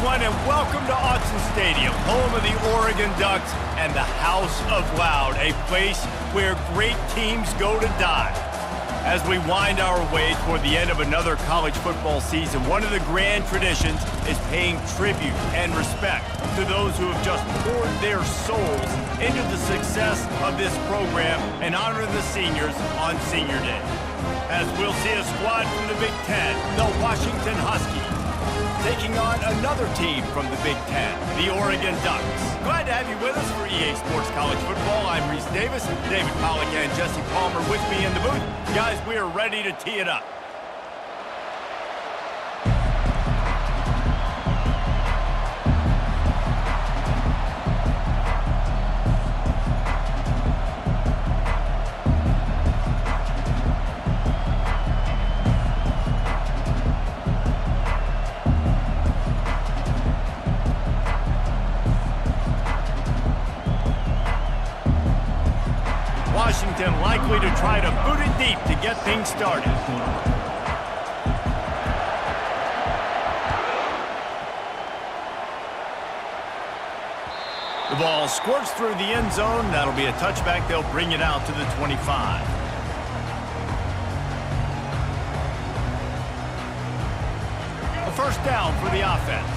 everyone, and welcome to Autzen Stadium, home of the Oregon Ducks and the House of Loud, a place where great teams go to die. As we wind our way toward the end of another college football season, one of the grand traditions is paying tribute and respect to those who have just poured their souls into the success of this program and honor the seniors on Senior Day. As we'll see a squad from the Big Ten, the Washington Huskies, taking on another team from the Big Ten, the Oregon Ducks. Glad to have you with us for EA Sports College Football. I'm Reese Davis, David Pollack and Jesse Palmer with me in the booth. Guys, we are ready to tee it up. Washington likely to try to boot it deep to get things started. The ball squirts through the end zone. That'll be a touchback. They'll bring it out to the 25. A first down for the offense.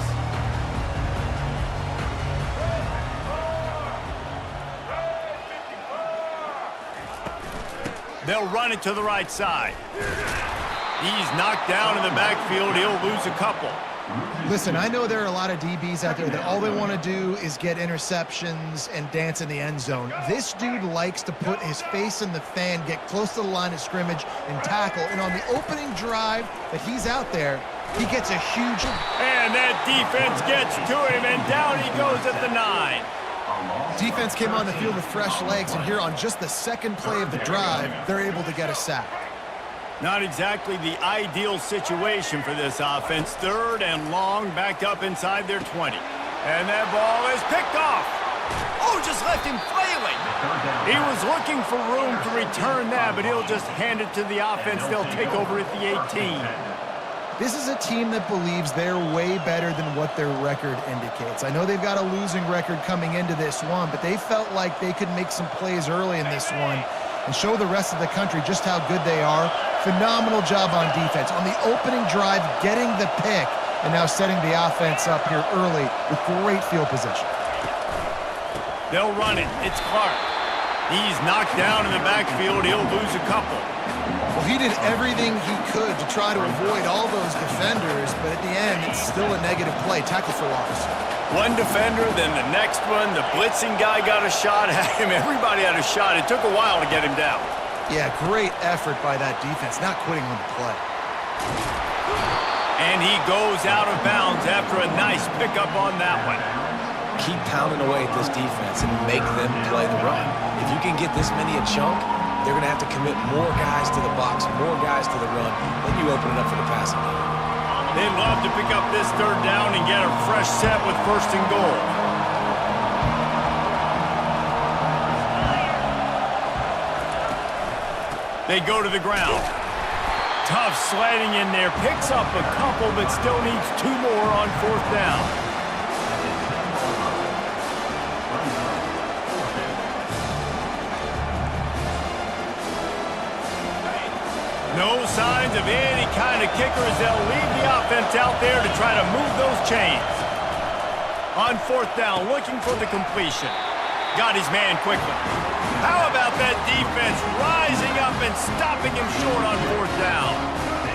They'll run it to the right side. He's knocked down in the backfield. He'll lose a couple. Listen, I know there are a lot of DBs out there that all they want to do is get interceptions and dance in the end zone. This dude likes to put his face in the fan, get close to the line of scrimmage, and tackle. And on the opening drive that he's out there, he gets a huge... And that defense gets to him, and down he goes at the 9. Defense came on the field with fresh legs, and here on just the second play of the drive, they're able to get a sack. Not exactly the ideal situation for this offense. Third and long, backed up inside their 20. And that ball is picked off. Oh, just left him flailing. He was looking for room to return that, but he'll just hand it to the offense. They'll take over at the 18. This is a team that believes they're way better than what their record indicates. I know they've got a losing record coming into this one, but they felt like they could make some plays early in this one and show the rest of the country just how good they are. Phenomenal job on defense. On the opening drive, getting the pick, and now setting the offense up here early with great field position. They'll run it. It's Clark. He's knocked down in the backfield. He'll lose a couple. Well, he did everything he could to try to avoid all those defenders, but at the end, it's still a negative play. Tackle for loss. One defender, then the next one. The blitzing guy got a shot at him. Everybody had a shot. It took a while to get him down. Yeah, great effort by that defense, not quitting on the play. And he goes out of bounds after a nice pickup on that one. Keep pounding away at this defense and make them play the run. If you can get this many a chunk, they're going to have to commit more guys to the box, more guys to the run, then you open it up for the passing game. They'd love to pick up this third down and get a fresh set with first and goal. They go to the ground. Tough sledding in there. Picks up a couple, but still needs 2 more on fourth down. No signs of any kind of kickers. They'll leave the offense out there to try to move those chains. On fourth down, looking for the completion. Got his man quickly. How about that defense rising up and stopping him short on fourth down?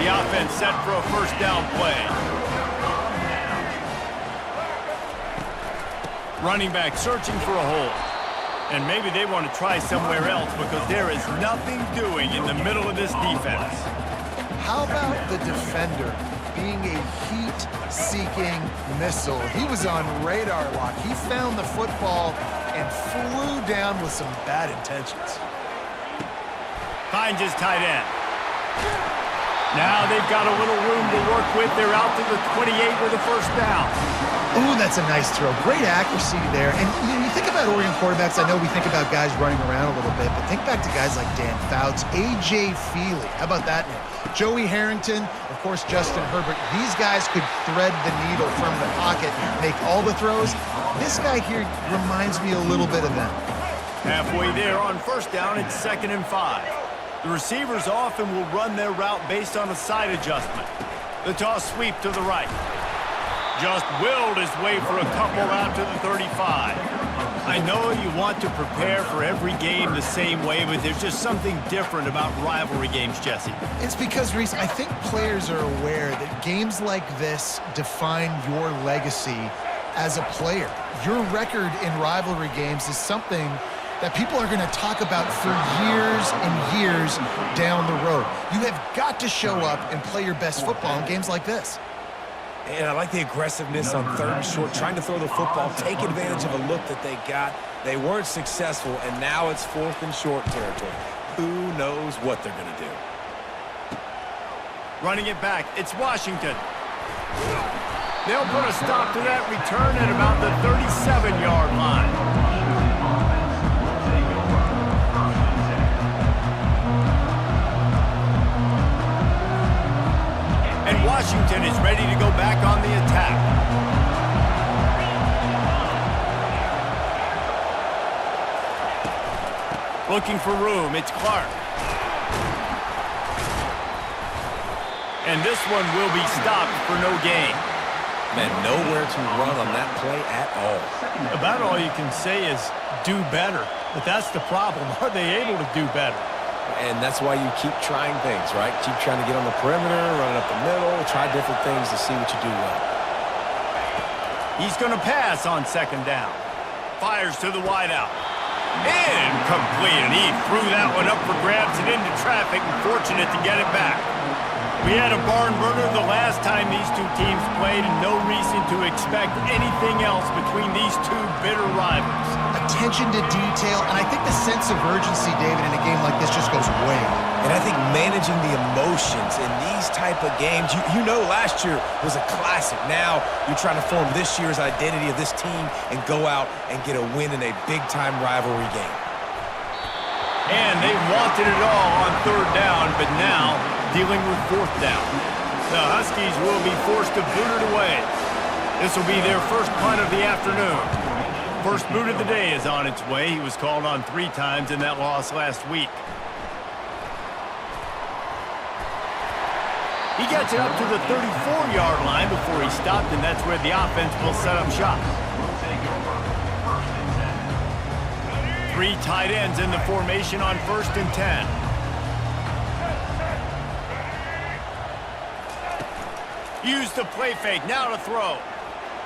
The offense set for a first down play. Running back searching for a hole. And maybe they want to try somewhere else because there is nothing doing in the middle of this defense. How about the defender being a heat-seeking missile? He was on radar lock. He found the football and flew down with some bad intentions. Finds his tight end. Now they've got a little room to work with. They're out to the 28 with a first down. Ooh, that's a nice throw. Great accuracy there. And you think about Oregon quarterbacks, I know we think about guys running around a little bit, but think back to guys like Dan Fouts, A.J. Feely. How about that name? Joey Harrington, of course, Justin Herbert. These guys could thread the needle from the pocket, make all the throws. This guy here reminds me a little bit of them. Halfway there on first down, it's 2nd and 5. The receivers often will run their route based on a side adjustment. The toss sweep to the right. Just willed his way for a couple out to the 35. I know you want to prepare for every game the same way, but there's just something different about rivalry games, Jesse. It's because, Reese, I think players are aware that games like this define your legacy as a player. Your record in rivalry games is something that people are going to talk about for years and years down the road. You have got to show up and play your best football in games like this. And I like the aggressiveness on 3rd and short, trying to throw the football, take advantage of a look that they got. They weren't successful, and now it's 4th and short territory. Who knows what they're going to do? Running it back, it's Washington. They'll put a stop to that return at about the 37-yard line. And Washington is ready to go back on the attack. Looking for room, it's Clark. And this one will be stopped for no gain. Man, nowhere to run on that play at all. About all you can say is do better. But that's the problem. Are they able to do better? And that's why you keep trying things, right? Keep trying to get on the perimeter, running up the middle, try different things to see what you do well. He's going to pass on 2nd down. Fires to the wideout. Incomplete, and he threw that one up for grabs and into traffic, and fortunate to get it back. We had a barn burner the last time these two teams played, and no reason to expect anything else between these two bitter rivals. Attention to detail, and I think the sense of urgency, David, in a game like this just goes way up. And I think managing the emotions in these type of games, you know last year was a classic. Now you're trying to form this year's identity of this team and go out and get a win in a big-time rivalry game. And they wanted it all on 3rd down, but now dealing with 4th down. The Huskies will be forced to boot it away. This will be their first punt of the afternoon. First boot of the day is on its way. He was called on 3 times in that loss last week. He gets it up to the 34-yard line before he stopped, and that's where the offense will set up shop. 3 tight ends in the formation on 1st and 10. Use the play fake, now to throw.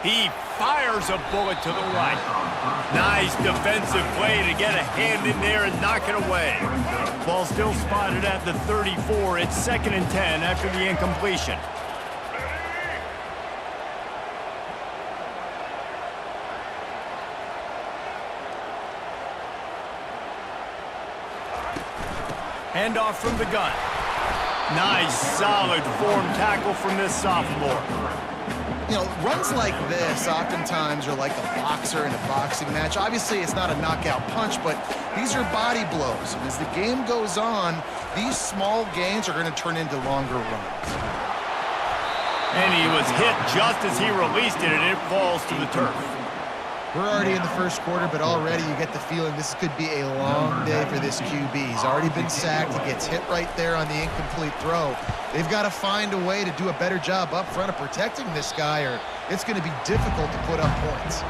He fires a bullet to the right. Nice defensive play to get a hand in there and knock it away. Ball still spotted at the 34. It's 2nd and 10 after the incompletion. Handoff from the gun. Nice, solid form tackle from this sophomore. You know, runs like this oftentimes are like a boxer in a boxing match. Obviously, it's not a knockout punch, but these are body blows. And as the game goes on, these small gains are going to turn into longer runs. And he was hit just as he released it, and it falls to the turf. We're already in the first quarter, but already you get the feeling this could be a long day for this QB. He's already been sacked. He gets hit right there on the incomplete throw. They've got to find a way to do a better job up front of protecting this guy, or it's going to be difficult to put up points.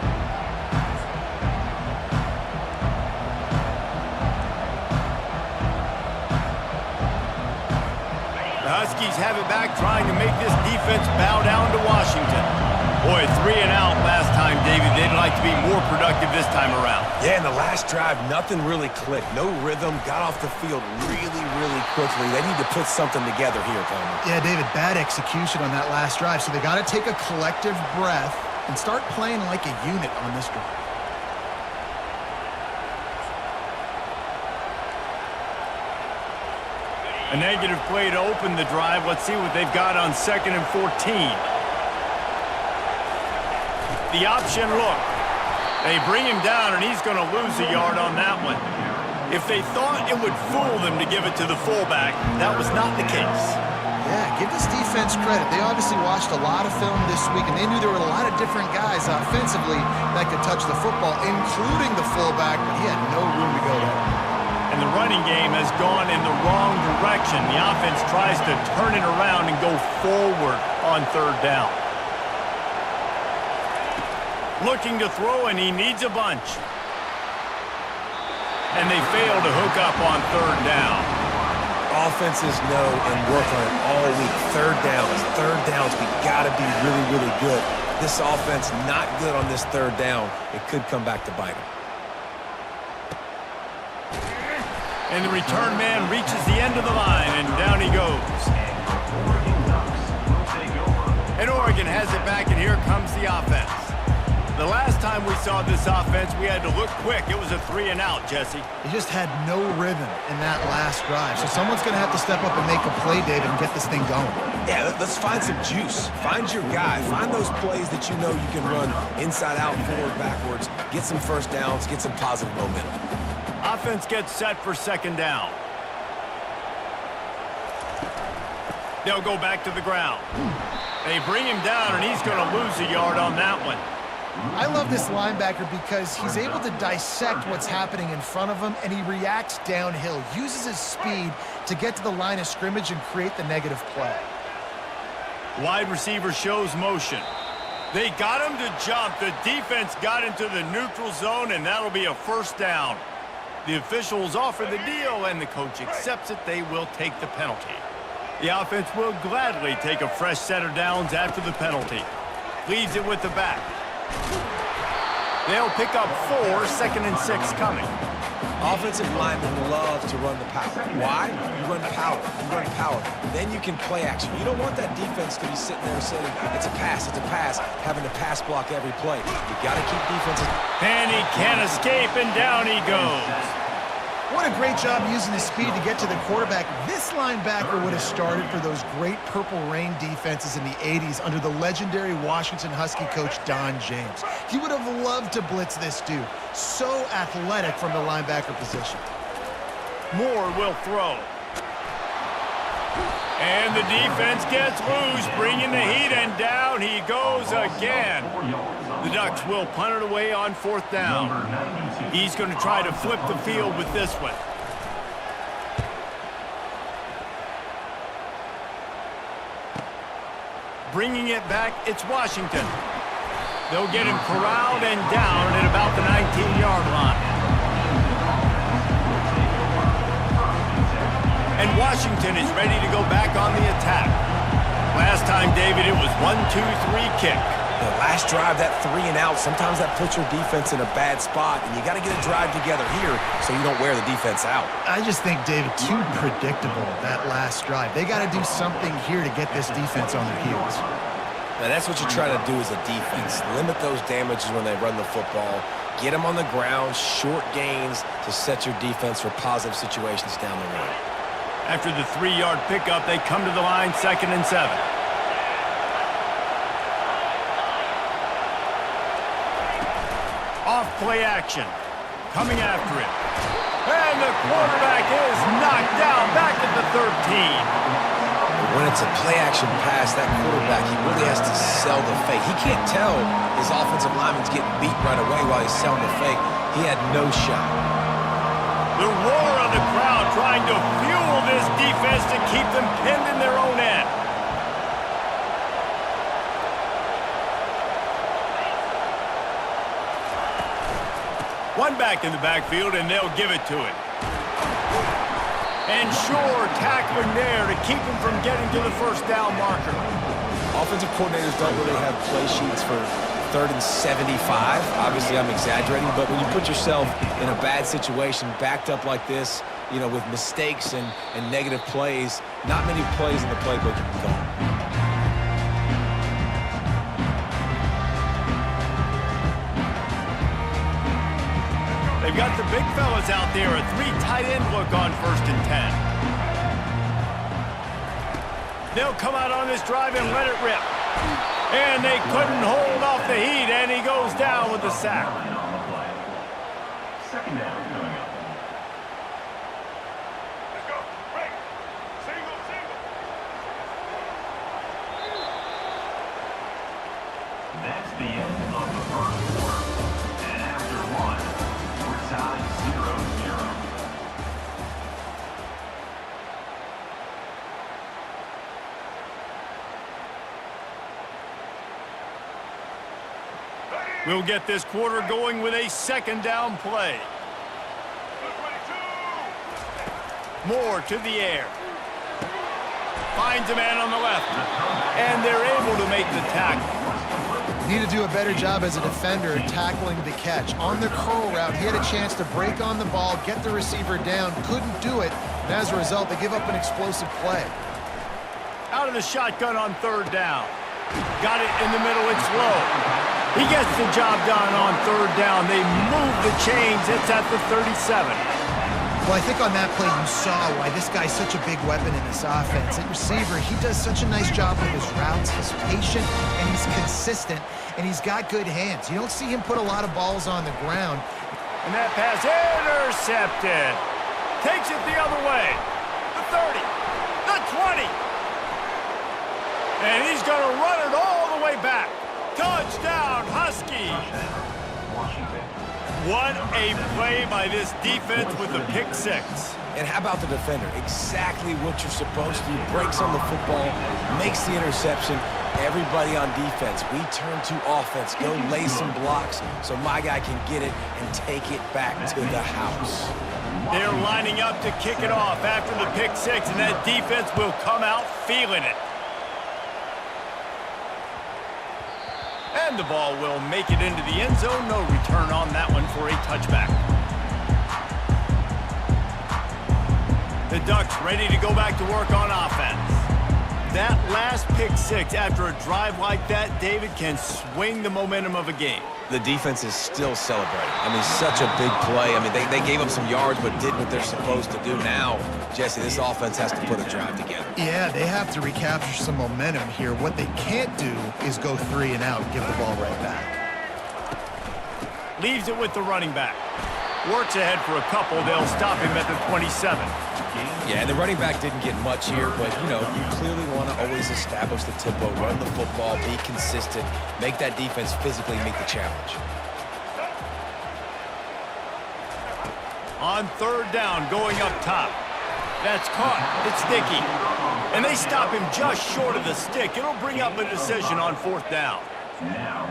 The Huskies have it back, trying to make this defense bow down to Washington. Boy, 3 and out last time, David. They'd like to be more productive this time around. Yeah, in the last drive, nothing really clicked. No rhythm, got off the field really, really quickly. They need to put something together here, Coleman. Yeah, David, bad execution on that last drive, so they got to take a collective breath and start playing like a unit on this drive. A negative play to open the drive. Let's see what they've got on 2nd and 14. The option look. They bring him down, and he's going to lose a yard on that one. If they thought it would fool them to give it to the fullback, that was not the case. Yeah, give this defense credit. They obviously watched a lot of film this week, and they knew there were a lot of different guys offensively that could touch the football, including the fullback, but he had no room to go there. And the running game has gone in the wrong direction. The offense tries to turn it around and go forward on third down. Looking to throw, and he needs a bunch. And they fail to hook up on third down. Offenses know and work on it all week. Third downs, we got to be really, really good. This offense not good on this third down. It could come back to bite them. And the return man reaches the end of the line, and down he goes. And Oregon has it back, and here comes the offense. The last time we saw this offense, we had to look quick. It was a 3-and-out, Jesse. They just had no rhythm in that last drive. So someone's going to have to step up and make a play, David, and get this thing going. Yeah, let's find some juice. Find your guy. Find those plays that you know you can run inside out, forward, backwards. Get some first downs. Get some positive momentum. Offense gets set for second down. They'll go back to the ground. They bring him down, and he's going to lose a yard on that one. I love this linebacker because he's able to dissect what's happening in front of him, and he reacts downhill, uses his speed to get to the line of scrimmage and create the negative play. Wide receiver shows motion. They got him to jump. The defense got into the neutral zone, and that'll be a first down. The officials offer the deal, and the coach accepts it. They will take the penalty. The offense will gladly take a fresh set of downs after the penalty. Leaves it with the back. They'll pick up 4, 2nd and 6 coming. Offensive linemen love to run the power. Why? You run power. You run power. Then you can play action. You don't want that defense to be sitting there saying, it's a pass, having to pass block every play. You got to keep defenses. And he can't escape, and down he goes. What a great job using his speed to get to the quarterback. This linebacker would have started for those great Purple Rain defenses in the 80s under the legendary Washington Husky coach Don James. He would have loved to blitz this dude. So athletic from the linebacker position. Moore will throw. And the defense gets loose, bringing the heat, and down he goes again. The Ducks will punt it away on 4th down. He's going to try to flip the field with this one. Bringing it back, it's Washington. They'll get him corralled and down at about the 19-yard line. And Washington is ready to go back on the attack. Last time, David, it was 1-2-3 kick. The last drive, that 3-and-out, sometimes that puts your defense in a bad spot, and you got to get a drive together here so you don't wear the defense out. I just think, David, too predictable, that last drive. They got to do something here to get this defense on their heels. Now, that's what you try to do as a defense. Limit those damages when they run the football. Get them on the ground, short gains to set your defense for positive situations down the road. After the 3-yard pickup, they come to the line, 2nd and 7. Off play action. Coming after it. And the quarterback is knocked down back at the 13. When it's a play action pass, that quarterback, he really has to sell the fake. He can't tell his offensive lineman's getting beat right away while he's selling the fake. He had no shot. The roar of the crowd trying to fuel this defense to keep them pinned in their own end. One back in the backfield, and they'll give it to it. And sure, tackling there to keep him from getting to the first down marker. Offensive coordinators don't really have play sheets for 3rd and 75. Obviously, I'm exaggerating, but when you put yourself in a bad situation, backed up like this, you know, with mistakes and negative plays, not many plays in the playbook you can call. They've got the big fellas out there, a 3 tight end look on 1st and 10. They'll come out on this drive and let it rip. And they couldn't hold off the heat, and he goes down with the sack. Second down coming up. Let's go. Break. Single, single. That's the end of the first quarter. And after one, we're tied 0-0. We'll get this quarter going with a second down play. Moore to the air. Finds a man on the left. And they're able to make the tackle. Need to do a better job as a defender tackling the catch. On the curl route, he had a chance to break on the ball, get the receiver down, couldn't do it, and as a result, they give up an explosive play. Out of the shotgun on third down. Got it in the middle, it's low. He gets the job done on third down. They move the chains. It's at the 37. Well, I think on that play you saw why this guy's such a big weapon in this offense. At receiver, he does such a nice job with his routes. He's patient, and he's consistent, and he's got good hands. You don't see him put a lot of balls on the ground. And that pass intercepted. Takes it the other way. The 30. The 20. And he's going to run it all the way back. Touchdown, Huskies! What a play by this defense with the pick six. And how about the defender? Exactly what you're supposed to. Breaks on the football, makes the interception. Everybody on defense, we turn to offense. Go lay some blocks so my guy can get it and take it back to the house. They're lining up to kick it off after the pick six, and that defense will come out feeling it. And the ball will make it into the end zone. No return on that one for a touchback. The Ducks ready to go back to work on offense. That last pick six after a drive like that, David, can swing the momentum of a game. The defense is still celebrating. I mean, such a big play. I mean, they gave up some yards but did what they're supposed to do. Now, Jesse, this offense has to put a drive together. Yeah, they have to recapture some momentum here. What they can't do is go 3 and out and give the ball right back. Leaves it with the running back. Works ahead for a couple. They'll stop him at the 27. Yeah, and the running back didn't get much here, but, you know, you clearly want to always establish the tempo, run the football, be consistent, make that defense physically meet the challenge. On third down, going up top. That's caught. It's Dickey. And they stop him just short of the stick. It'll bring up a decision on fourth down. Now,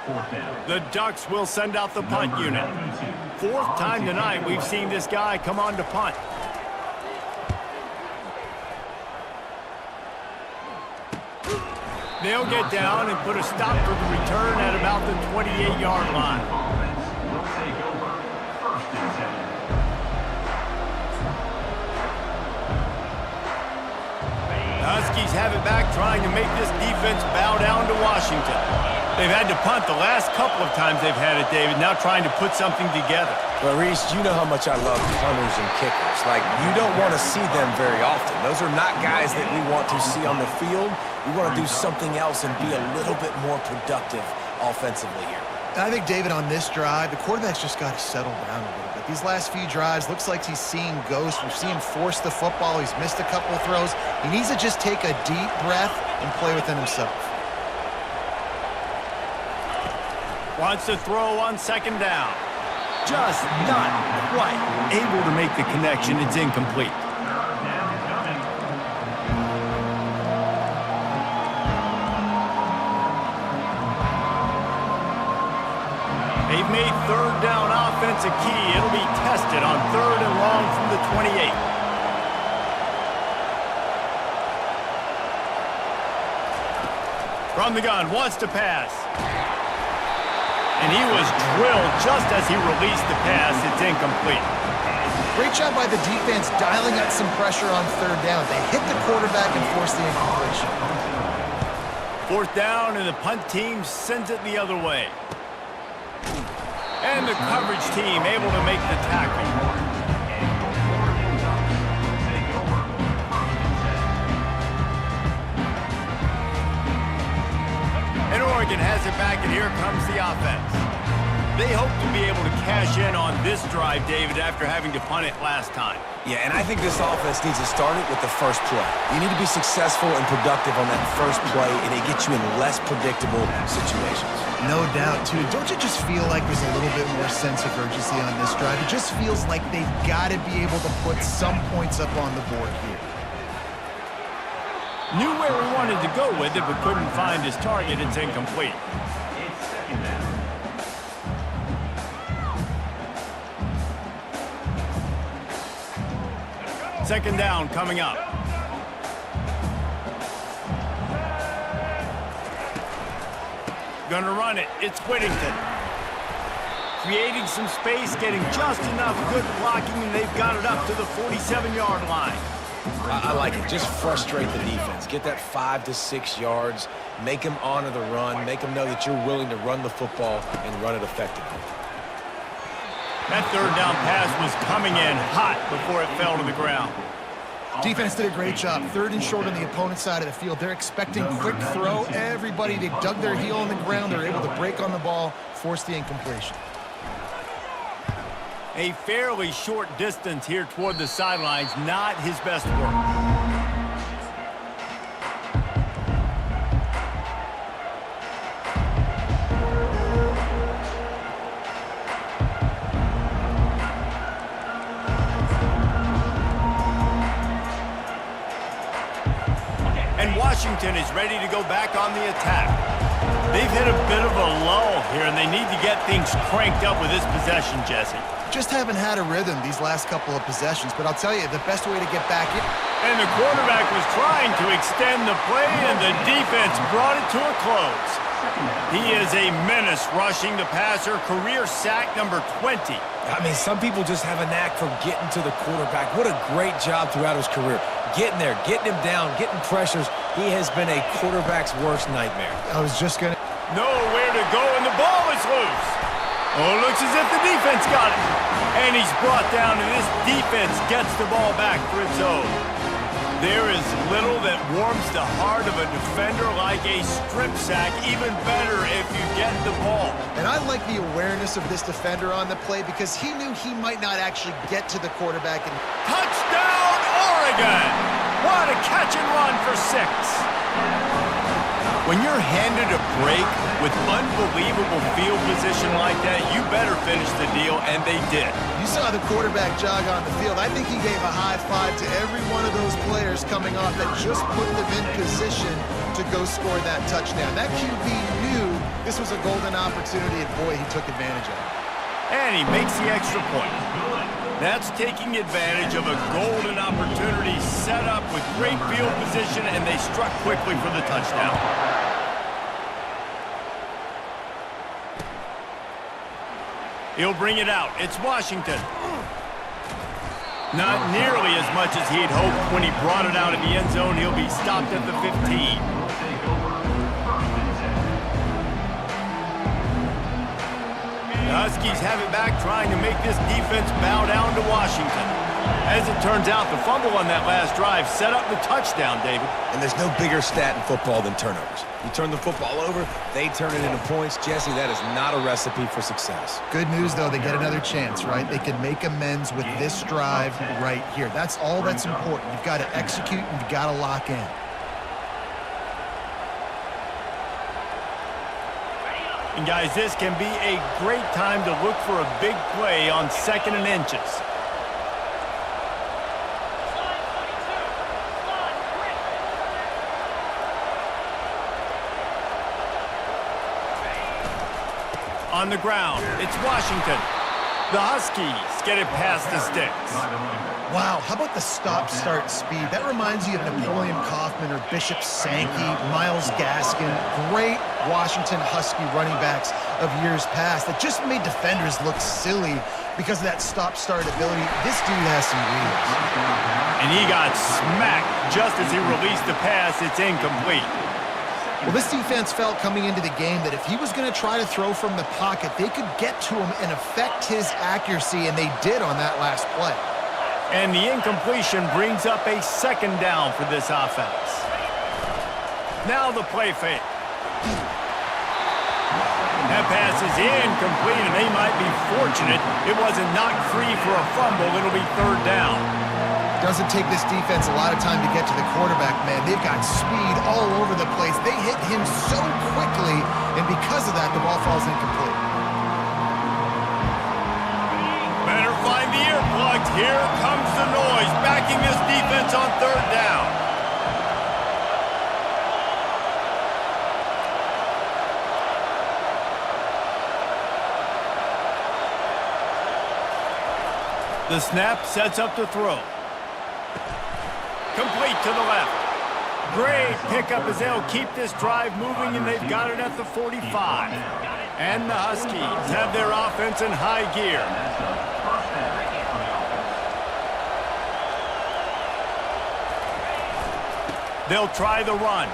fourth down. The Ducks will send out the punt unit. Fourth time tonight we've seen this guy come on to punt. They'll get down and put a stop to the return at about the 28-yard line. Offense will take over. First and 10. The Huskies have it back, trying to make this defense bow down to Washington. They've had to punt the last couple of times they've had it, David, now trying to put something together. Well, Reese, you know how much I love punters and kickers. Like, you don't want to see them very often. Those are not guys that we want to see on the field. We want to do something else and be a little bit more productive offensively here. I think, David, on this drive, the quarterback's just got to settle down a little bit. These last few drives, looks like he's seeing ghosts. We've seen him force the football. He's missed a couple of throws. He needs to just take a deep breath and play within himself. Wants to throw on second down. Just not quite able to make the connection. It's incomplete. They've made third down offense a key. It'll be tested on third and long from the 28. From the gun, wants to pass. And he was drilled just as he released the pass. It's incomplete. Great job by the defense dialing up some pressure on third down. They hit the quarterback and forced the incompletion. Fourth down, and the punt team sends it the other way. And the coverage team able to make the tackle. here comes the offense. They hope to be able to cash in on this drive, David, after having to punt it last time. Yeah, and I think this offense needs to start it with the first play. You need to be successful and productive on that first play, and it gets you in less predictable situations. No doubt, too. Don't you just feel like there's a little bit more sense of urgency on this drive? It just feels like they've got to be able to put some points up on the board here. Knew where he wanted to go with it, but couldn't find his target. It's incomplete. It's second down. Second down coming up. Gonna run it. It's Whittington. Creating some space, getting just enough good blocking, and they've got it up to the 47-yard line. I like it. Just frustrate the defense. Get that 5 to 6 yards. Make them honor the run. Make them know that you're willing to run the football and run it effectively. That third down pass was coming in hot before it fell to the ground. Defense did a great job. Third and short on the opponent's side of the field. They're expecting quick throw. Everybody, they dug their heel on the ground. They're able to break on the ball, force the incompletion. A fairly short distance here toward the sidelines, not his best work. And Washington is ready to go back on the attack. They've hit a bit of a lull here, and they need to get things cranked up with this possession, Jesse. Just haven't had a rhythm these last couple of possessions, but I'll tell you, the best way to get back in. And the quarterback was trying to extend the play, and the defense brought it to a close. He is a menace rushing the passer, career sack number 20. I mean, some people just have a knack for getting to the quarterback. What a great job throughout his career. Getting there, getting him down, getting pressures. He has been a quarterback's worst nightmare. I was just going to... Nowhere to go, and the ball is loose. Oh, looks as if the defense got it. And he's brought down, and this defense gets the ball back for its own. There is little that warms the heart of a defender like a strip sack, even better if you get the ball. And I like the awareness of this defender on the play because he knew he might not actually get to the quarterback. And Touchdown, Oregon! What a catch and run for 6. When you're handed a break with unbelievable field position like that, you better finish the deal, and they did. you saw the quarterback jog on the field. I think he gave a high five to every one of those players coming off that just put them in position to go score that touchdown. That QB knew this was a golden opportunity, and boy, he took advantage of it. And he makes the extra point. That's taking advantage of a golden opportunity set up with great field position, and they struck quickly for the touchdown. He'll bring it out. It's Washington. Not nearly as much as he'd hoped when he brought it out in the end zone. He'll be stopped at the 15. The Huskies have it back, trying to make this defense bow down to Washington. As it turns out, the fumble on that last drive set up the touchdown, David. And there's no bigger stat in football than turnovers. You turn the football over, they turn it into points. Jesse, that is not a recipe for success. Good news, though, they get another chance, right? They can make amends with this drive right here. That's all that's important. You've got to execute and you've got to lock in. And guys, this can be a great time to look for a big play on 2nd and inches. On the ground, it's Washington. The Huskies get it past the sticks. Wow, how about the stop-start speed? That reminds you of Napoleon Kaufman or Bishop Sankey, Myles Gaskin, great Washington Husky running backs of years past that just made defenders look silly because of that stop-start ability. This dude has some wheels. And he got smacked just as he released the pass. It's incomplete. Well, this defense felt coming into the game that if he was going to try to throw from the pocket, they could get to him and affect his accuracy, and they did on that last play. And the incompletion brings up a 2nd down for this offense. Now the play fake. That pass is incomplete, and they might be fortunate it wasn't knocked free for a fumble. It'll be third down. Doesn't take this defense a lot of time to get to the quarterback, man. They've got speed all over the place. They hit him so quickly, and because of that, the ball falls incomplete. Better find the earplugs. Here comes the noise, backing this defense on third down. The snap sets up to throw. Complete to the left. Great pickup as they'll keep this drive moving, and they've got it at the 45. And the Huskies have their offense in high gear. They'll try the run.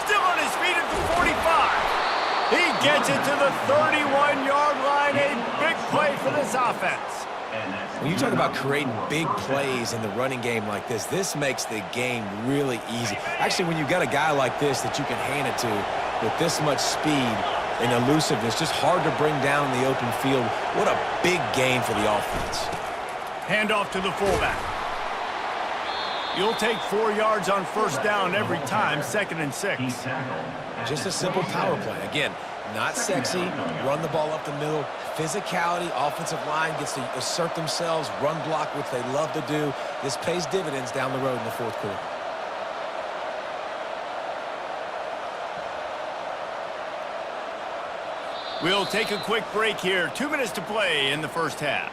Still on his feet at the 45. He gets it to the 31-yard line. A big play for this offense. When you talk about creating big plays in the running game like this makes the game really easy. Actually, when you've got a guy like this that you can hand it to with this much speed and elusiveness, just hard to bring down in the open field, what a big gain for the offense. Handoff to the fullback. You'll take 4 yards on first down every time, 2nd and 6. Just a simple power play. Again, not sexy, run the ball up the middle, physicality, offensive line gets to assert themselves, run block, which they love to do. This pays dividends down the road in the fourth quarter. We'll take a quick break here. 2 minutes to play in the first half.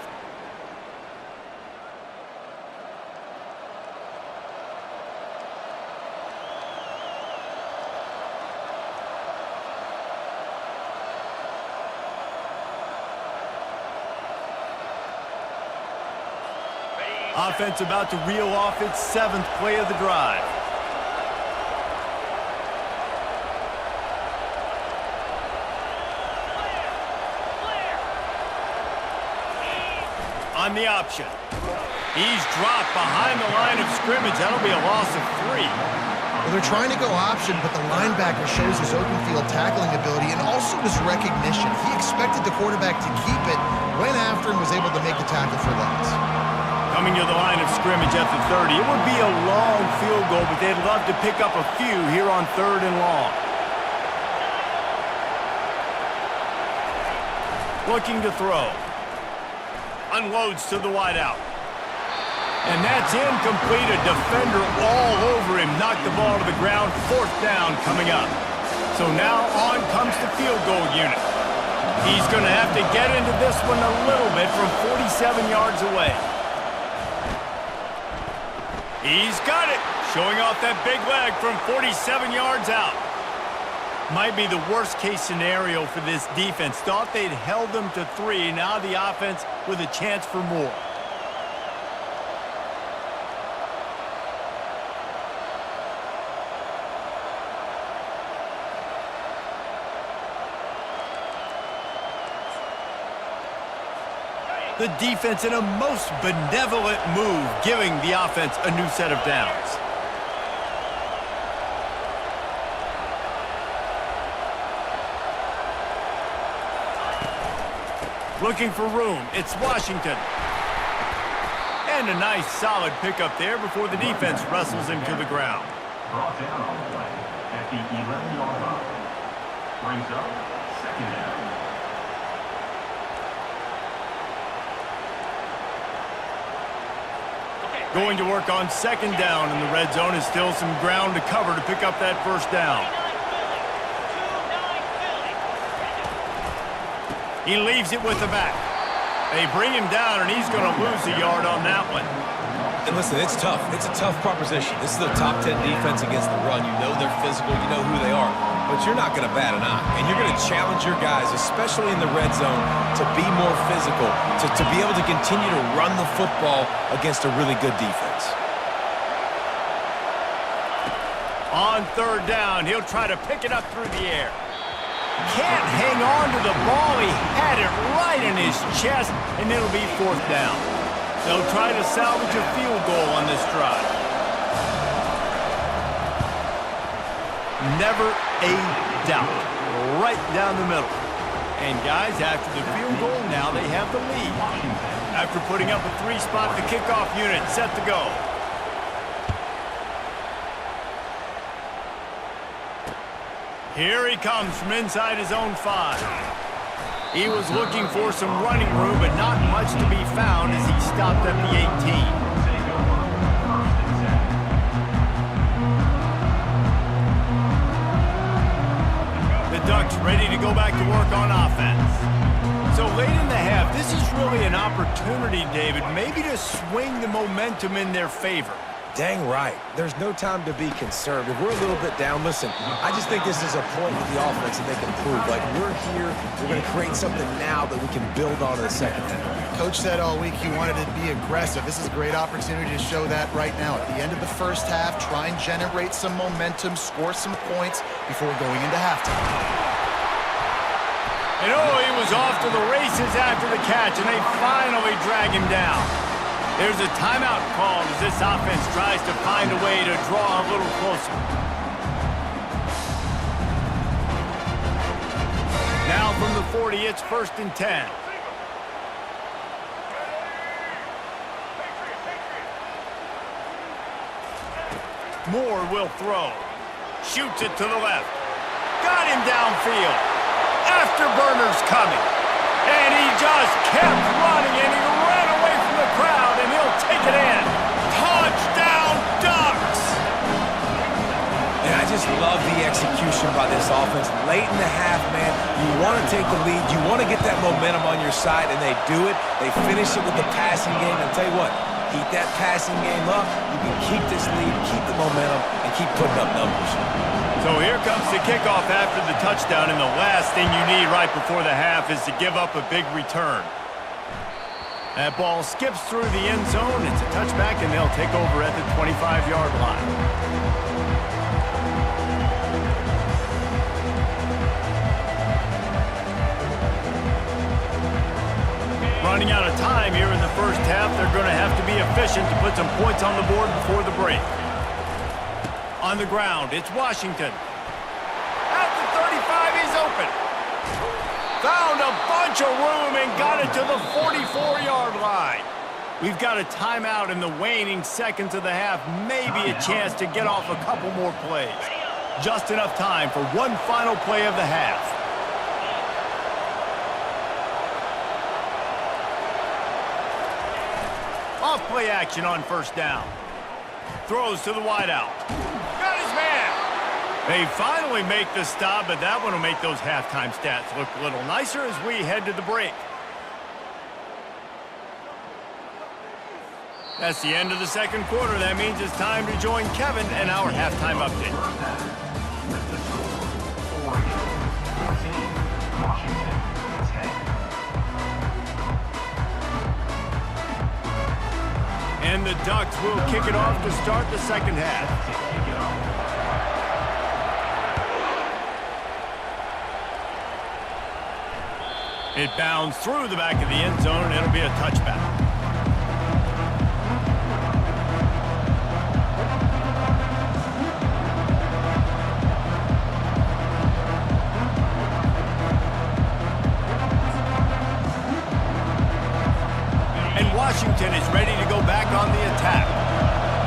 Offense about to reel off its 7th play of the drive. On the option. He's dropped behind the line of scrimmage. That'll be a loss of 3. Well, they're trying to go option, but the linebacker shows his open field tackling ability and also his recognition. He expected the quarterback to keep it, went after and was able to make the tackle for loss. Coming to the line of scrimmage at the 30. It would be a long field goal, but they'd love to pick up a few here on 3rd and long. Looking to throw. Unloads to the wideout. And that's incomplete. A defender all over him. Knocked the ball to the ground. 4th down coming up. So now on comes the field goal unit. He's going to have to get into this one a little bit from 47 yards away. He's got it, showing off that big leg from 47 yards out. Might be the worst-case scenario for this defense. Thought they'd held them to 3. Now the offense with a chance for more. The defense in a most benevolent move, giving the offense a new set of downs. Looking for room, it's Washington. And a nice solid pickup there before the defense wrestles him to the ground. Brought down on the play at the 11-yard line. Brings up 2nd down. Going to work on 2nd down in the red zone. Is still some ground to cover to pick up that first down. He leaves it with the back. They bring him down, and he's going to lose a yard on that one. And listen, it's tough. It's a tough proposition. This is a top 10 defense against the run. You know they're physical. You know who they are. But you're not going to bat an eye. And you're going to challenge your guys, especially in the red zone, to be more physical, to be able to continue to run the football against a really good defense. On 3rd down, he'll try to pick it up through the air. Can't hang on to the ball. He had it right in his chest, and it'll be 4th down. They'll try to salvage a field goal on this drive. Never a doubt. Right down the middle. And guys, after the field goal, now they have the lead. After putting up a 3-spot, the kickoff unit set to go. Here he comes from inside his own 5. He was looking for some running room, but not much to be found as he stopped at the 18. Ducks ready to go back to work on offense. So late in the half, this is really an opportunity, David, maybe to swing the momentum in their favor. Dang right. There's no time to be concerned. If we're a little bit down, listen, I just think this is a point with the offense that they can prove. Like, we're here, we're going to create something now that we can build on in the second half. Coach said all week he wanted to be aggressive. This is a great opportunity to show that right now. At the end of the first half, try and generate some momentum, score some points before going into halftime. And he was off to the races after the catch, and they finally drag him down. There's a timeout called as this offense tries to find a way to draw a little closer. Now from the 40, it's 1st and 10. Moore will throw. Shoots it to the left. Got him downfield. Afterburner's coming. And he just kept running, and he ran away from the crowd, and he'll take it in. Touchdown, Ducks! And I just love the execution by this offense. Late in the half, man, you want to take the lead. You want to get that momentum on your side, and they do it. They finish it with the passing game. And I'll tell you what, keep that passing game up. You can keep this lead, keep the momentum, and keep putting up numbers. So here comes the kickoff after the touchdown, and the last thing you need right before the half is to give up a big return. That ball skips through the end zone. It's a touchback, and they'll take over at the 25-yard line. Running out of time here in the first half, they're going to have to be efficient to put some points on the board before the break. On the ground, it's Washington. At the 35, he's open. Found a bunch of room and got it to the 44-yard line. We've got a timeout in the waning seconds of the half. Maybe a chance to get off a couple more plays. Just enough time for one final play of the half. Off play action on 1st down. Throws to the wideout. Got his man. They finally make the stop, but that one will make those halftime stats look a little nicer as we head to the break. That's the end of the second quarter. That means it's time to join Kevin and our halftime update. And the Ducks will kick it off to start the second half. It bounds through the back of the end zone, and it'll be a touchback. Washington is ready to go back on the attack.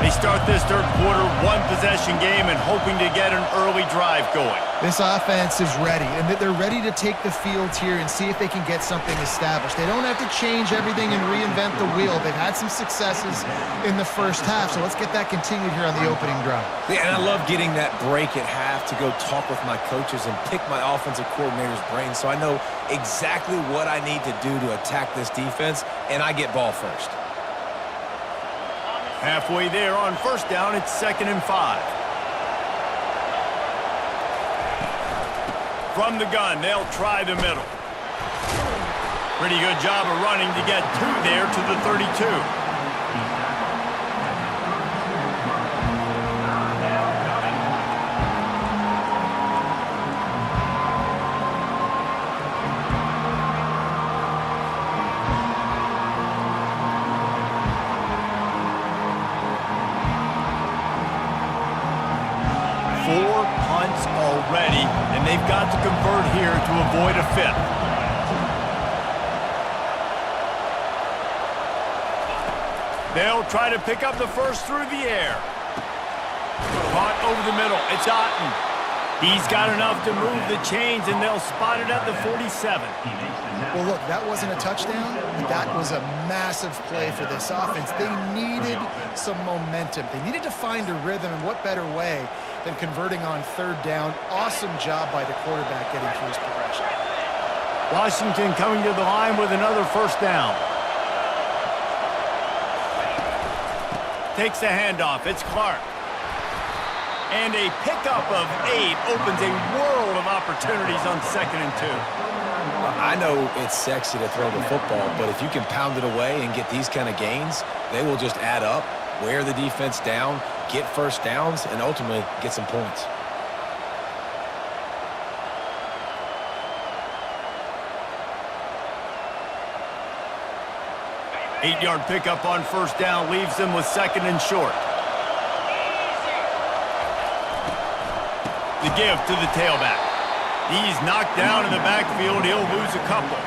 They start this third quarter one-possession game and hoping to get an early drive going. This offense is ready, and they're ready to take the field here and see if they can get something established. They don't have to change everything and reinvent the wheel. They've had some successes in the first half, so let's get that continued here on the opening drive. Yeah, and I love getting that break at half to go talk with my coaches and pick my offensive coordinator's brain so I know exactly what I need to do to attack this defense, and I get ball first. Halfway there on 1st down, it's 2nd and 5. From the gun, they'll try the middle. Pretty good job of running to get 2 there to the 32. Already, and they've got to convert here to avoid a 5th. They'll try to pick up the first through the air. Caught over the middle. It's Otten. He's got enough to move the chains, and they'll spot it at the 47. Well, look, that wasn't a touchdown, but that was a massive play for this offense. They needed some momentum. They needed to find a rhythm, and what better way than converting on third down. Awesome job by the quarterback getting through his progression. Washington coming to the line with another first down. Takes the handoff. It's Clark. And a pickup of 8 opens a world of opportunities on 2nd and 2. I know it's sexy to throw the football, but if you can pound it away and get these kind of gains, they will just add up, wear the defense down, get first downs, and ultimately get some points. Eight-yard pickup on first down leaves them with 2nd and short. The give to the tailback. He's knocked down in the backfield. He'll lose a couple.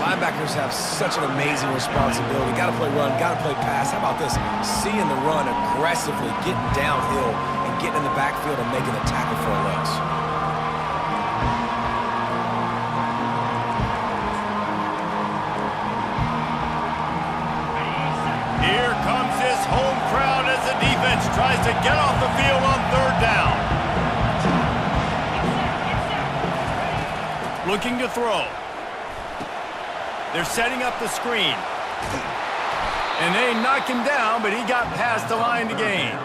Linebackers have such an amazing responsibility. Got to play run, got to play pass. How about this? Seeing the run aggressively, getting downhill, and getting in the backfield and making a tackle for a loss. Here comes this home crowd as the defense tries to get off the field on third down. Looking to throw. They're setting up the screen. And they knock him down, but he got past the line to gain.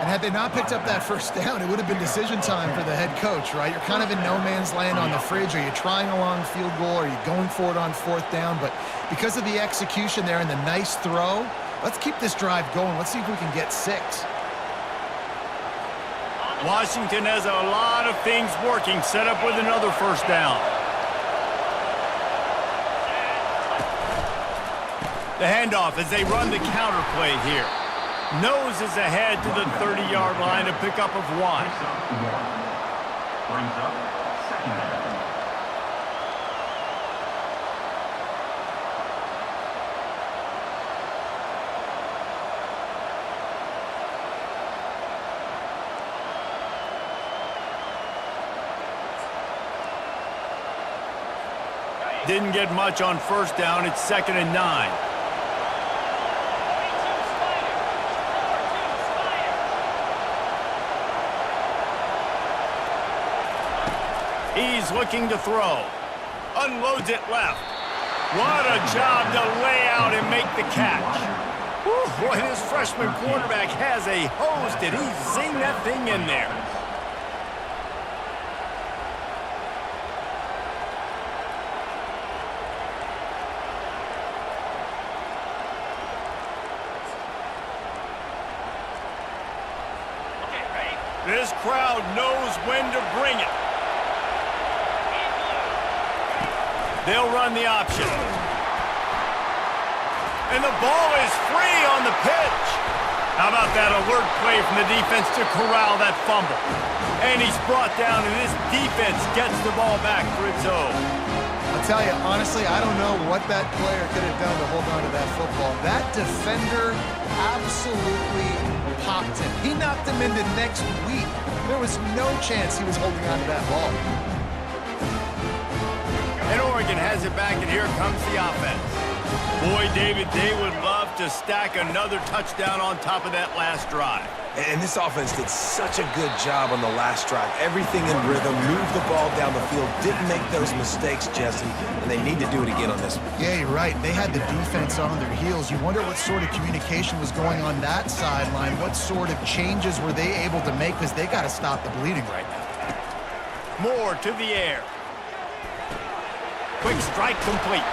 And had they not picked up that first down, it would have been decision time for the head coach, right? You're kind of in no man's land on the fridge. Are you trying a long field goal? Are you going for it on 4th down? But because of the execution there and the nice throw, let's keep this drive going. Let's see if we can get 6. Washington has a lot of things working, set up with another first down. The handoff as they run the counter play here. Nose is ahead to the 30-yard line, a pickup of 1. Brings up 2nd down. Didn't get much on first down. It's 2nd and 9. He's looking to throw. Unloads it left. What a job to lay out and make the catch. Whew, boy, this freshman quarterback has a hose. Did he zing that thing in there? This crowd knows when to bring it. They'll run the option. And the ball is free on the pitch. How about that alert play from the defense to corral that fumble? And he's brought down, and this defense gets the ball back for its own. I'll tell you, honestly, I don't know what that player could have done to hold on to that football. That defender absolutely popped him. He knocked him into next week. There was no chance he was holding on to that ball. And Oregon has it back, and here comes the offense. Boy, David, they would love to stack another touchdown on top of that last drive. And this offense did such a good job on the last drive. Everything in rhythm, moved the ball down the field, didn't make those mistakes, Jesse, and they need to do it again on this one. Yeah, you're right. They had the defense on their heels. You wonder what sort of communication was going on that sideline. What sort of changes were they able to make, because they got to stop the bleeding right now. Moore to the air. Quick strike complete.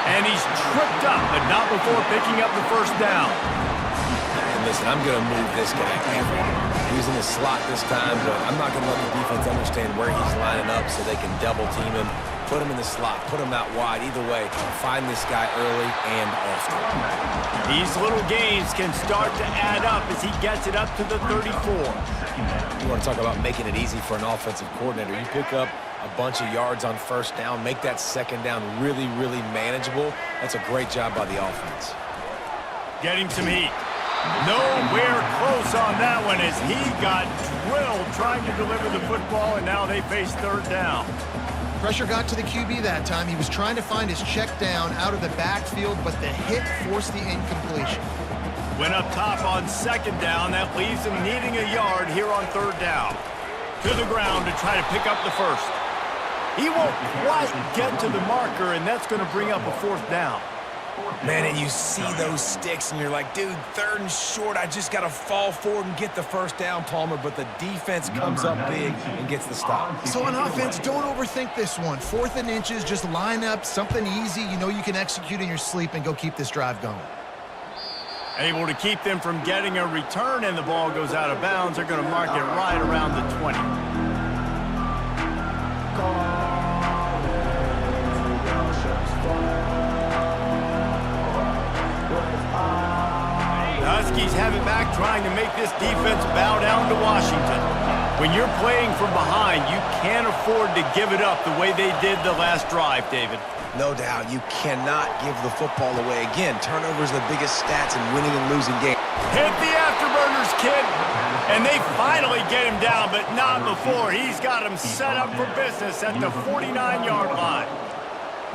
And he's tripped up, but not before picking up the first down. And listen, I'm going to move this guy everywhere. He's in the slot this time, but I'm not going to let the defense understand where he's lining up so they can double team him, put him in the slot, put him out wide. Either way, find this guy early and often. These little gains can start to add up as he gets it up to the 34. You want to talk about making it easy for an offensive coordinator. You pick up a bunch of yards on first down, make that second down really, really manageable. That's a great job by the offense. getting some heat. Nowhere close on that one as he got drilled trying to deliver the football, and now they face third down. Pressure got to the QB that time. He was trying to find his check down out of the backfield, but the hit forced the incompletion. Went up top on second down. That leaves him needing a yard here on third down. To the ground to try to pick up the first. He won't quite get to the marker, and that's going to bring up a fourth down. Man, and you see those sticks, and you're like, dude, third and short, I just got to fall forward and get the first down, Palmer, but the defense comes up big and gets the stop. So on offense, don't overthink this one. 4th and inches, just line up something easy you know you can execute in your sleep and go keep this drive going. Able to keep them from getting a return, and the ball goes out of bounds. They're going to mark it right around the 20. The Huskies have it back, trying to make this defense bow down to Washington. When you're playing from behind, you can't afford to give it up the way they did the last drive, David. No doubt, you cannot give the football away. Again, turnovers are the biggest stats in winning and losing games. Hit the afterburners, kid. And they finally get him down, but not before. He's got him set up for business at the 49-yard line.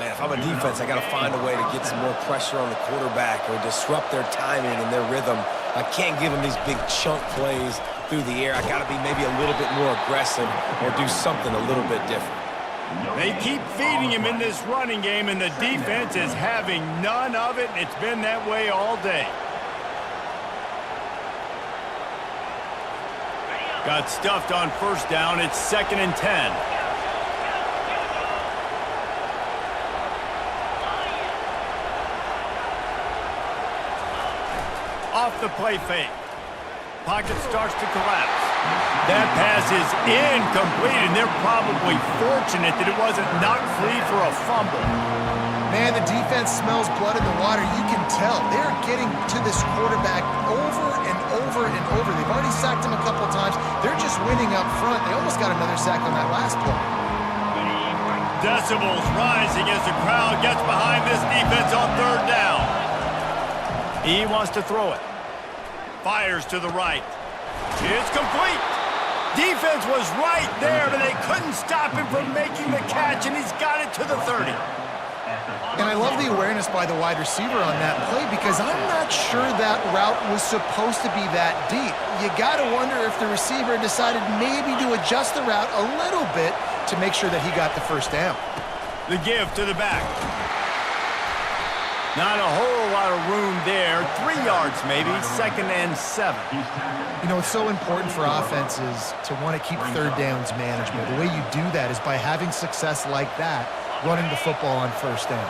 Man, if I'm a defense, I got to find a way to get some more pressure on the quarterback or disrupt their timing and their rhythm. I can't give them these big chunk plays through the air. I got to be maybe a little bit more aggressive or do something a little bit different. They keep feeding him in this running game, and the defense is having none of it. It's been that way all day. Got stuffed on first down. It's 2nd and 10. Off the play fake. Pocket starts to collapse. That pass is incomplete, and they're probably fortunate that it wasn't knocked free for a fumble. Man, the defense smells blood in the water. You can tell. They're getting to this quarterback over and over and over. They've already sacked him a couple of times. They're just winning up front. They almost got another sack on that last play. Decibels rising as the crowd gets behind this defense on third down. He wants to throw it. Fires to the right. It's complete. Defense was right there, but they couldn't stop him from making the catch, and he's got it to the 30. And I love the awareness by the wide receiver on that play because I'm not sure that route was supposed to be that deep. You got to wonder if the receiver decided maybe to adjust the route a little bit to make sure that he got the first down. The give to the back. Not a whole lot of room there. 3 yards maybe, 2nd and 7. You know, it's so important for offenses to want to keep third downs manageable. The way you do that is by having success like that, running the football on first down.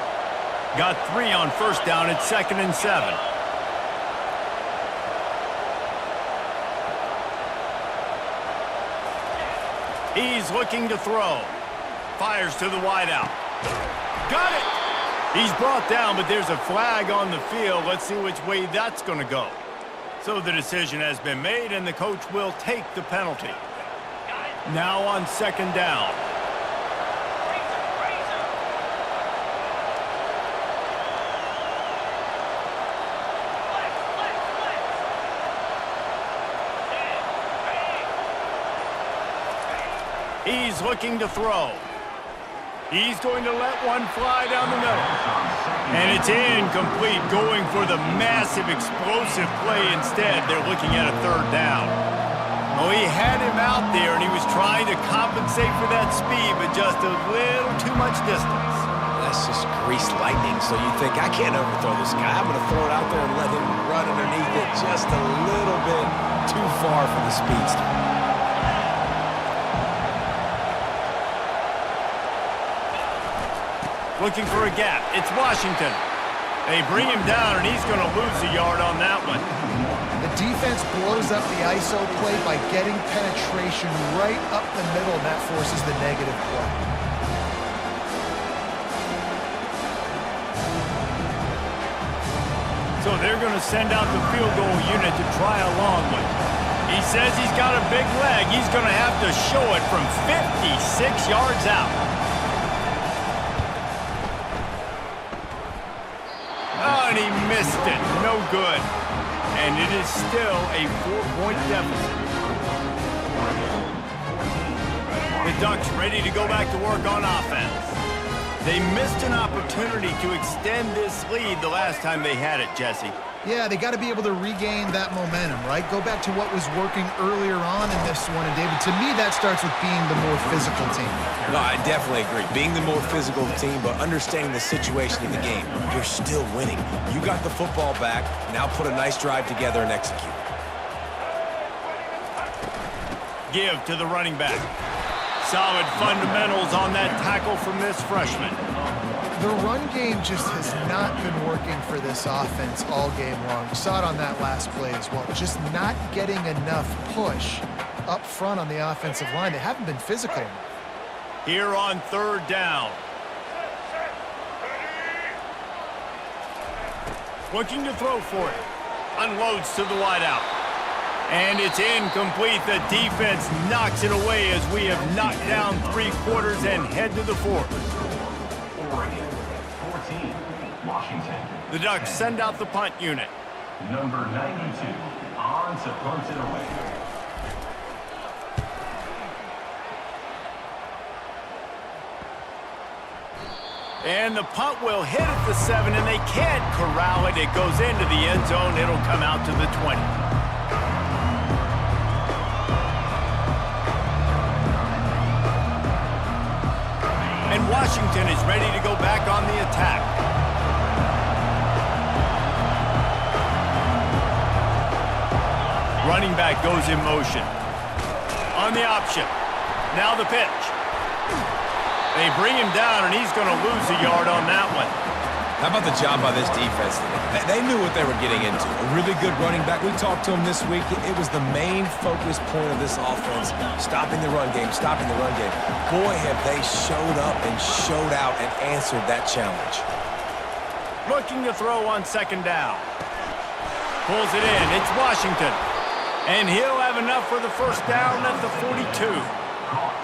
Got 3 on first down. It's 2nd and 7. He's looking to throw. Fires to the wideout. Got it! He's brought down, but there's a flag on the field. Let's see which way that's going to go. So the decision has been made, and the coach will take the penalty. Now on 2nd down. He's looking to throw. He's going to let one fly down the middle. And it's incomplete, going for the massive explosive play instead. They're looking at a third down. Well, he had him out there, and he was trying to compensate for that speed, but just a little too much distance. That's just greased lightning, so you think, I can't overthrow this guy. I'm going to throw it out there and let him run underneath it just a little bit too far for the speedster. Looking for a gap. It's Washington. They bring him down, and he's going to lose a yard on that one. The defense blows up the ISO play by getting penetration right up the middle, and that forces the negative play. So they're going to send out the field goal unit to try a long one. He says he's got a big leg. He's going to have to show it from 56 yards out. Oh, and he Missed it. No good. And it is still a 4-point deficit. The Ducks ready to go back to work on offense. They missed an opportunity to extend this lead the last time they had it, Jesse. Yeah, they got to be able to regain that momentum, right? Go back to what was working earlier on in this one. And, David, to me, that starts with being the more physical team. No, I definitely agree. Being the more physical team, but understanding the situation of the game. You're still winning. You got the football back. Now put a nice drive together and execute. Give to the running back. Solid fundamentals on that tackle from this freshman. The run game just has not been working for this offense all game long. You saw it on that last play as well. Just not getting enough push up front on the offensive line. They haven't been physical. Here on 3rd down. Looking to throw for it. Unloads to the wideout. And it's incomplete. The defense knocks it away as we have knocked down 3 quarters and head to the 4th. Oregon, 14, Washington. The Ducks send out the punt unit. Number 92, on to punt it away. And the punt will hit at the 7, and they can't corral it. It goes into the end zone. It'll come out to the 20. And Washington is ready to go back on the attack. Running back goes in motion. On the option. Now the pitch. They bring him down, and he's going to lose a yard on that one. How about the job by this defense today? They knew what they were getting into. A really good running back. We talked to him this week. It was the main focus point of this offense. Stopping the run game, stopping the run game. Boy, have they showed up and showed out and answered that challenge. Looking to throw on 2nd down. Pulls it in. It's Washington. And he'll have enough for the 1st down at the 42.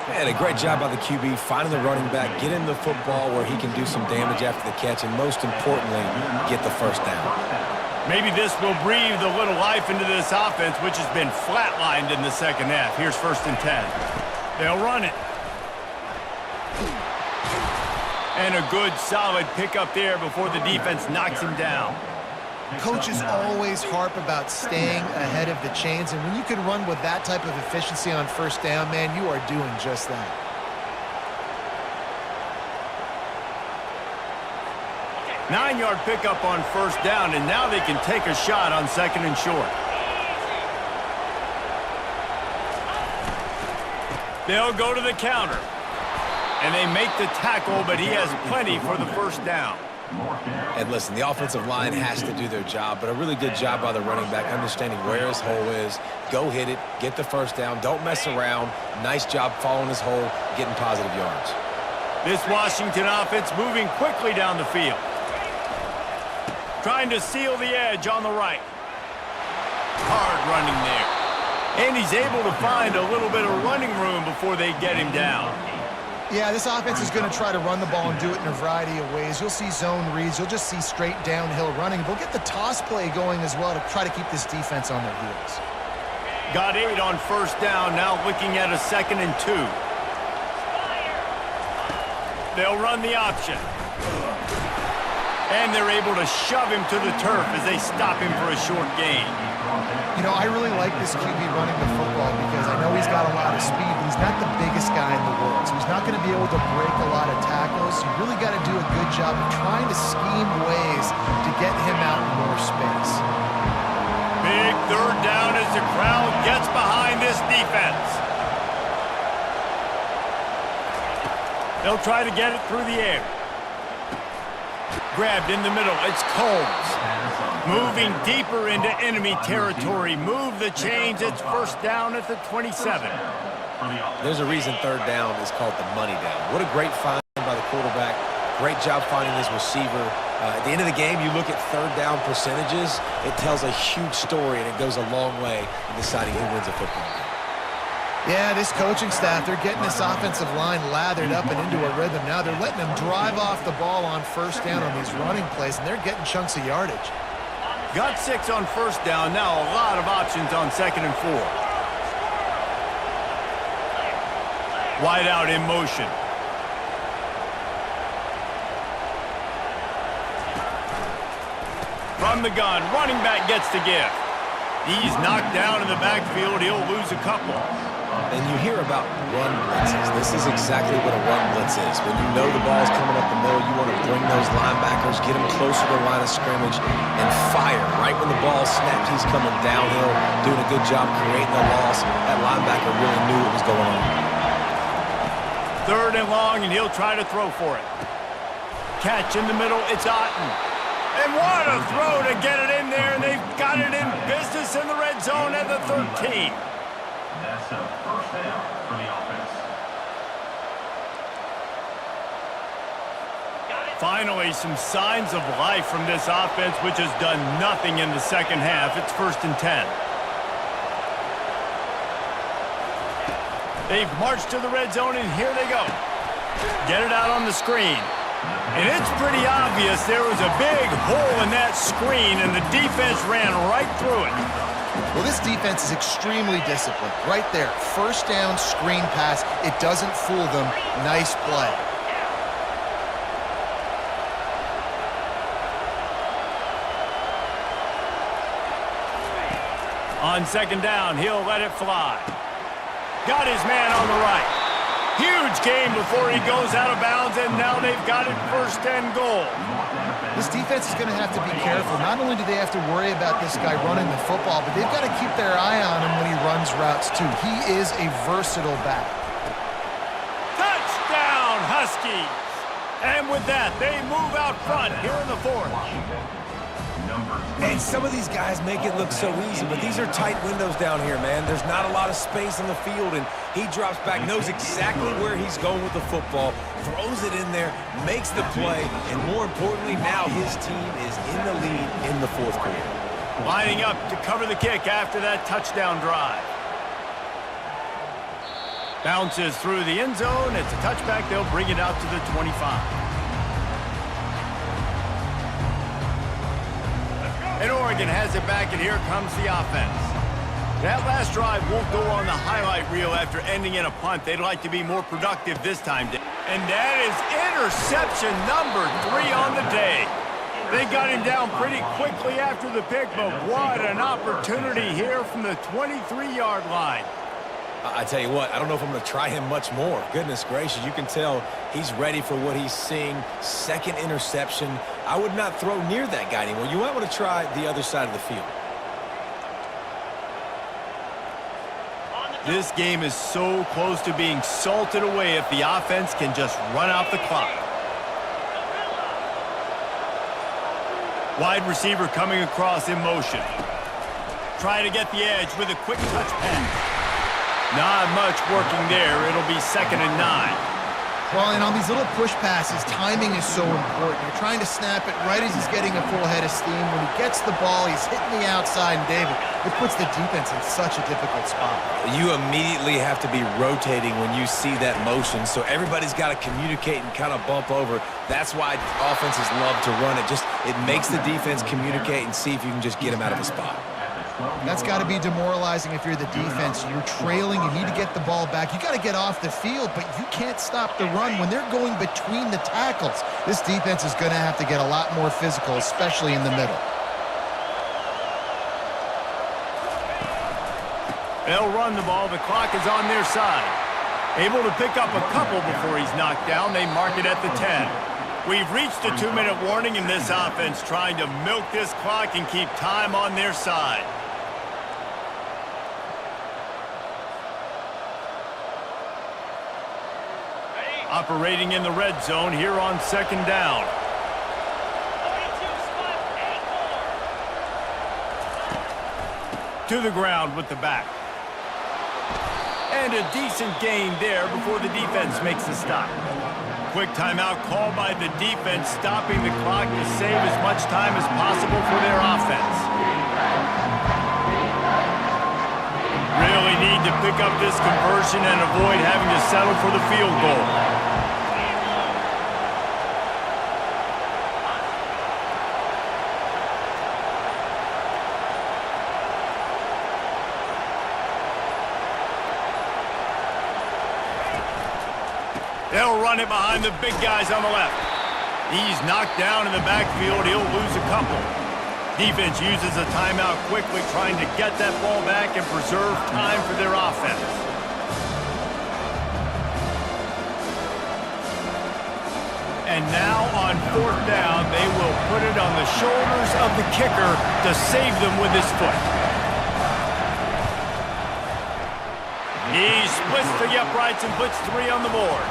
Man, a great job by the QB, finding the running back, get him the football where he can do some damage after the catch, and most importantly, get the 1st down. Maybe this will breathe a little life into this offense, which has been flatlined in the 2nd half. Here's 1st and 10. They'll run it. And a good, solid pickup there before the defense knocks him down. Coaches always harp about staying ahead of the chains, and when you can run with that type of efficiency on 1st down, man, you are doing just that. Nine-yard pickup on 1st down, and now they can take a shot on 2nd and short. They'll go to the counter, and they make the tackle, but he has plenty for the 1st down. And listen, the offensive line has to do their job, but a really good job by the running back, understanding where his hole is. Go hit it, get the 1st down, don't mess around. Nice job following his hole, getting positive yards. This Washington offense moving quickly down the field. Trying to seal the edge on the right. Hard running there. And he's able to find a little bit of running room before they get him down. Yeah, this offense is going to try to run the ball and do it in a variety of ways. You'll see zone reads. You'll just see straight downhill running. They'll get the toss play going as well to try to keep this defense on their heels. Got 8 on 1st down, now looking at a 2nd and 2. They'll run the option. And they're able to shove him to the turf as they stop him for a short gain. You know, I really like this QB running the football because I know he's got a lot of speed, but he's not the biggest guy in the world. So he's not going to be able to break a lot of tackles. You really got to do a good job of trying to scheme ways to get him out in more space. Big 3rd down as the crowd gets behind this defense. They'll try to get it through the air. Grabbed in the middle. It's Combs. Moving deeper into enemy territory. Move the chains. It's 1st down at the 27. There's a reason 3rd down is called the money down. What a great find by the quarterback. Great job finding his receiver. At the end of the game, you look at 3rd down percentages. It tells a huge story, and it goes a long way in deciding who wins a football game. Yeah, this coaching staff, they're getting this offensive line lathered up and into a rhythm now. They're letting them drive off the ball on 1st down on these running plays, and they're getting chunks of yardage. Got 6 on first down. Now a lot of options on 2nd and 4. Wide out in motion. From the gun, running back gets the gift. He's knocked down in the backfield. He'll lose a couple. And you hear about run blitzes. This is exactly what a run blitz is. When you know the ball's coming up the middle, you want to bring those linebackers, get them closer to the line of scrimmage, and fire. Right when the ball snaps, he's coming downhill, doing a good job creating a loss. That linebacker really knew what was going on. 3rd and long, and he'll try to throw for it. Catch in the middle, it's Otten. And what a throw to get it in there, and they've got it in business in the red zone at the 13. That's a first down for the offense. Finally, some signs of life from this offense, which has done nothing in the second half. It's 1st and 10. They've marched to the red zone, and here they go. Get it out on the screen. And it's pretty obvious there was a big hole in that screen, and the defense ran right through it. Well, this defense is extremely disciplined. Right there, first down, screen pass. It doesn't fool them. Nice play. On 2nd down, he'll let it fly. Got his man on the right. Huge gain before he goes out of bounds, and now they've got it 1st and goal. This defense is going to have to be careful. Not only do they have to worry about this guy running the football, but they've got to keep their eye on him when he runs routes, too. He is a versatile back. Touchdown, Huskies! And with that, they move out front here in the 4th. And some of these guys make it look so easy, but these are tight windows down here, man. There's not a lot of space on the field, and he drops back, knows exactly where he's going with the football, throws it in there, makes the play, and more importantly, now his team is in the lead in the 4th quarter. Lining up to cover the kick after that touchdown drive. Bounces through the end zone. It's a touchback. They'll bring it out to the 25. And Oregon has it back, and here comes the offense. That last drive won't go on the highlight reel after ending in a punt. They'd like to be more productive this time. And that is interception number 3 on the day. They got him down pretty quickly after the pick, but what an opportunity here from the 23-yard line. I tell you what, I don't know if I'm going to try him much more. Goodness gracious, you can tell he's ready for what he's seeing. 2nd interception. I would not throw near that guy anymore. You might want to try the other side of the field. This game is so close to being salted away if the offense can just run out the clock. Wide receiver coming across in motion. Try to get the edge with a quick touch pass. Not much working there. It'll be 2nd and 9. Well, and on these little push passes, timing is so important. You're trying to snap it right as he's getting a full head of steam. When he gets the ball, he's hitting the outside, and David, it puts the defense in such a difficult spot. You immediately have to be rotating when you see that motion, so everybody's got to communicate and kind of bump over. That's why offenses love to run it. It makes the defense communicate and see if you can just get him out of the spot. That's got to be demoralizing if you're the defense. You're trailing. You need to get the ball back. You got to get off the field, but you can't stop the run when they're going between the tackles. This defense is going to have to get a lot more physical, especially in the middle. They'll run the ball. The clock is on their side. Able to pick up a couple before he's knocked down. They mark it at the 10. We've reached a 2-minute warning in this offense, trying to milk this clock and keep time on their side. Operating in the red zone here on 2nd down. To the ground with the back. And a decent gain there before the defense makes the stop. Quick timeout call by the defense, stopping the clock to save as much time as possible for their offense. Really need to pick up this conversion and avoid having to settle for the field goal. They'll run it behind the big guys on the left. He's knocked down in the backfield. He'll lose a couple. Defense uses a timeout quickly, trying to get that ball back and preserve time for their offense. And now on 4th down, they will put it on the shoulders of the kicker to save them with his foot. He splits the uprights and puts 3 on the board.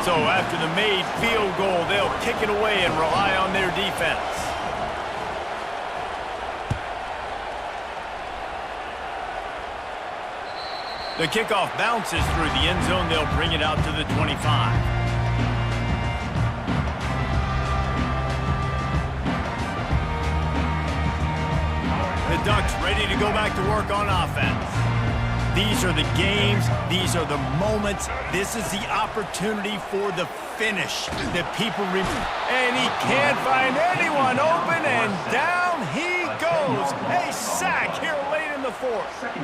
So after the made field goal, they'll kick it away and rely on their defense. The kickoff bounces through the end zone. They'll bring it out to the 25. The Ducks ready to go back to work on offense. These are the games. These are the moments. This is the opportunity for the finish that people remember. And he can't find anyone open, and down he goes. A sack here late in the 4th.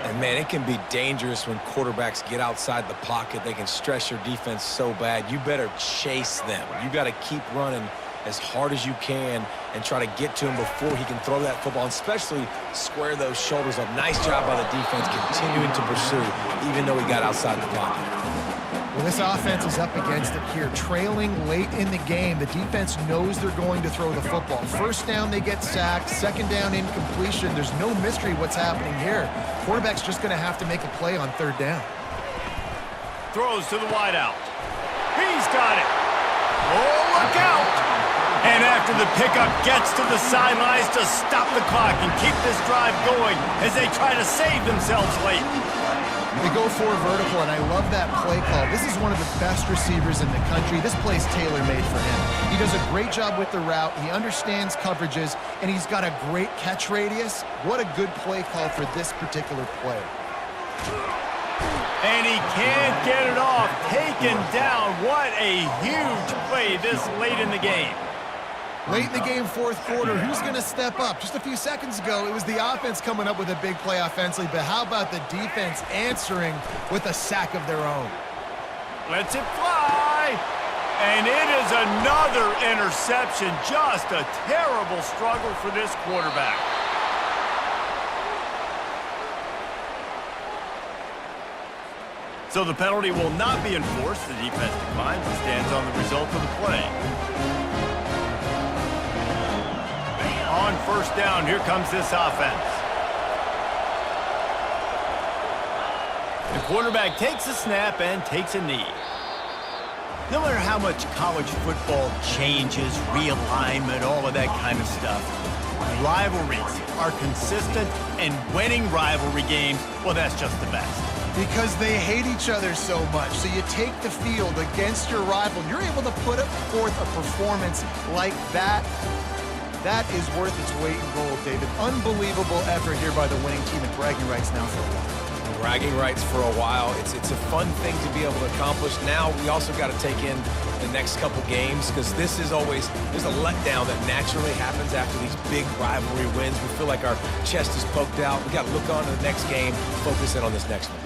And, man, it can be dangerous when quarterbacks get outside the pocket. They can stress your defense so bad. You better chase them. You got to keep running as hard as you can and try to get to him before he can throw that football, and especially square those shoulders up. Nice job by the defense continuing to pursue, even though he got outside the pocket. Well, this offense is up against it here. Trailing late in the game, the defense knows they're going to throw the football. 1st down, they get sacked. 2nd down, incompletion. There's no mystery what's happening here. Quarterback's just going to have to make a play on 3rd down. Throws to the wideout. He's got it. Oh, look out! And after the pickup, gets to the sidelines to stop the clock and keep this drive going as they try to save themselves late. They go 4 vertical, and I love that play call. This is one of the best receivers in the country. This play's tailor-made for him. He does a great job with the route. He understands coverages, and he's got a great catch radius. What a good play call for this particular play. And he can't get it off. Taken down. What a huge play this late in the game. Late in the game, 4th quarter, who's going to step up? Just a few seconds ago, it was the offense coming up with a big play offensively, but how about the defense answering with a sack of their own? Lets it fly. And it is another interception. Just a terrible struggle for this quarterback. So the penalty will not be enforced. The defense declines and stands on the result of the play. On 1st down, here comes this offense. The quarterback takes a snap and takes a knee. No matter how much college football changes, realignment, all of that kind of stuff, rivalries are consistent, and winning rivalry games, well, that's just the best. Because they hate each other so much. So you take the field against your rival. You're able to put forth a performance like that. That is worth its weight in gold, David. Unbelievable effort here by the winning team, and bragging rights now for a while. Bragging rights for a while. It's a fun thing to be able to accomplish. Now we also got to take in the next couple games, because this is always, there's a letdown that naturally happens after these big rivalry wins. We feel like our chest is poked out. We got to look on to the next game, focus in on this next one.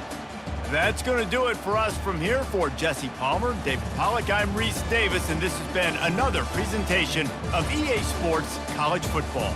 That's going to do it for us from here. For Jesse Palmer, David Pollack, I'm Reese Davis, and this has been another presentation of EA Sports College Football.